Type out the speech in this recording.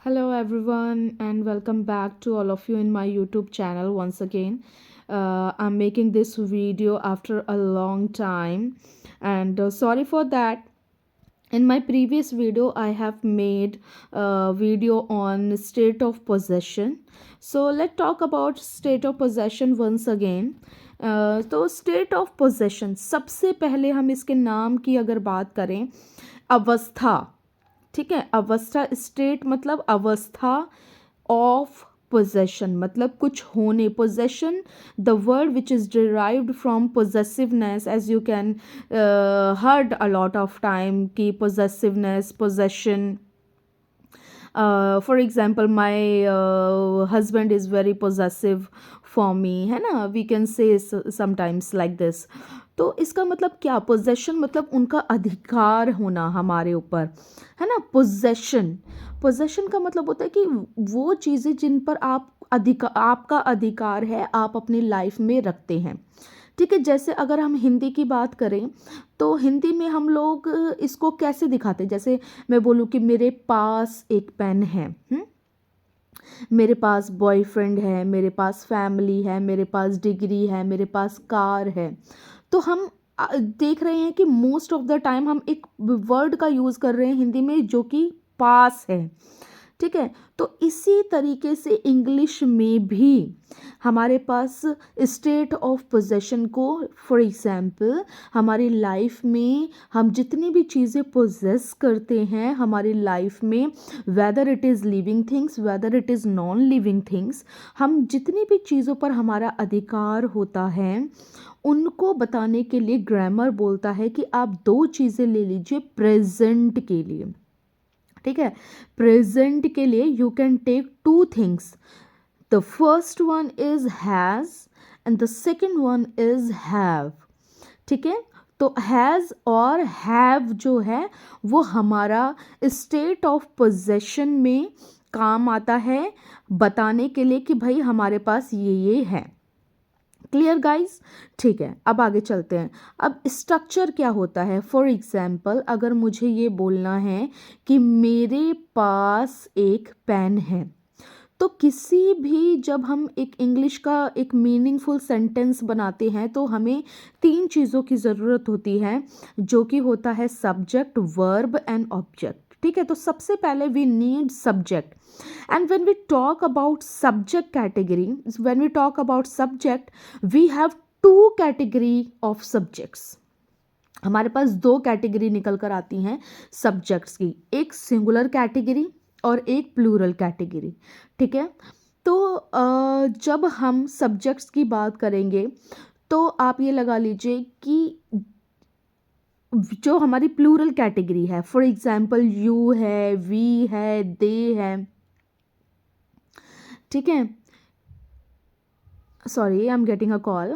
Hello, everyone, and welcome back to all of you in my YouTube channel once again. I'm making this video after a long time, and sorry for that. In my previous video, I have made a video on state of possession. So let's talk about state of possession once again. तो state of possession, सबसे पहले हम इसके नाम की अगर बात करें, अवस्था। ठीक है, अवस्था, स्टेट मतलब अवस्था, ऑफ पोजेशन मतलब कुछ होने, possession the word which is derived from possessiveness, as you can heard a lot of time कि possessiveness, possession. For example, my husband is very possessive for me, है ना, we can say sometimes like this. तो इसका मतलब क्या, possession मतलब उनका अधिकार होना हमारे ऊपर, है ना. पोजेशन, पोजेशन का मतलब होता है कि वो चीज़ें जिन पर आपका अधिकार है, आप अपनी लाइफ में रखते हैं. ठीक है, जैसे अगर हम हिंदी की बात करें तो हिंदी में हम लोग इसको कैसे दिखाते हैं. जैसे मैं बोलूँ कि मेरे पास एक पेन है, मेरे पास बॉयफ्रेंड है, मेरे पास फैमिली है, मेरे पास डिग्री है, मेरे पास कार है. तो हम देख रहे हैं कि मोस्ट ऑफ द टाइम हम एक वर्ड का यूज़ कर रहे हैं हिंदी में जो कि पास है. ठीक है, तो इसी तरीके से इंग्लिश में भी हमारे पास स्टेट ऑफ पोजेशन को, फॉर एग्जाम्पल, हमारी लाइफ में हम जितनी भी चीज़ें पोजेस करते हैं हमारी लाइफ में, whether it is living things, whether it is non living things, हम जितनी भी चीज़ों पर हमारा अधिकार होता है उनको बताने के लिए ग्रामर बोलता है कि आप दो चीज़ें ले लीजिए प्रेजेंट के लिए. ठीक है, प्रेजेंट के लिए you can take two things. The first one is has and the second one is have. ठीक है, तो हैज़ और हैव जो है वो हमारा स्टेट ऑफ पोजेशन में काम आता है बताने के लिए कि भाई हमारे पास ये है. Clear guys. ठीक है, अब आगे चलते हैं. अब स्ट्रक्चर क्या होता है. फॉर एग्जाम्पल, अगर मुझे ये बोलना है कि मेरे पास एक पेन है, तो किसी भी जब हम एक इंग्लिश का एक मीनिंगफुल सेंटेंस बनाते हैं तो हमें तीन चीज़ों की ज़रूरत होती है, जो कि होता है सब्जेक्ट, वर्ब एंड ऑब्जेक्ट. ठीक है, तो सबसे पहले we need subject. And when we talk about subject category, when we talk about subject, we have two category of subjects. हमारे पास दो कैटेगरी निकल कर आती हैं सब्जेक्ट्स की, एक सिंगुलर कैटेगरी और एक प्लूरल कैटेगरी. ठीक है, तो जब हम सब्जेक्ट्स की बात करेंगे तो आप ये लगा लीजिए कि जो हमारी प्लूरल कैटेगरी है, फॉर एग्जाम्पल यू है, वी है, दे है. ठीक है, sorry, I am getting a call.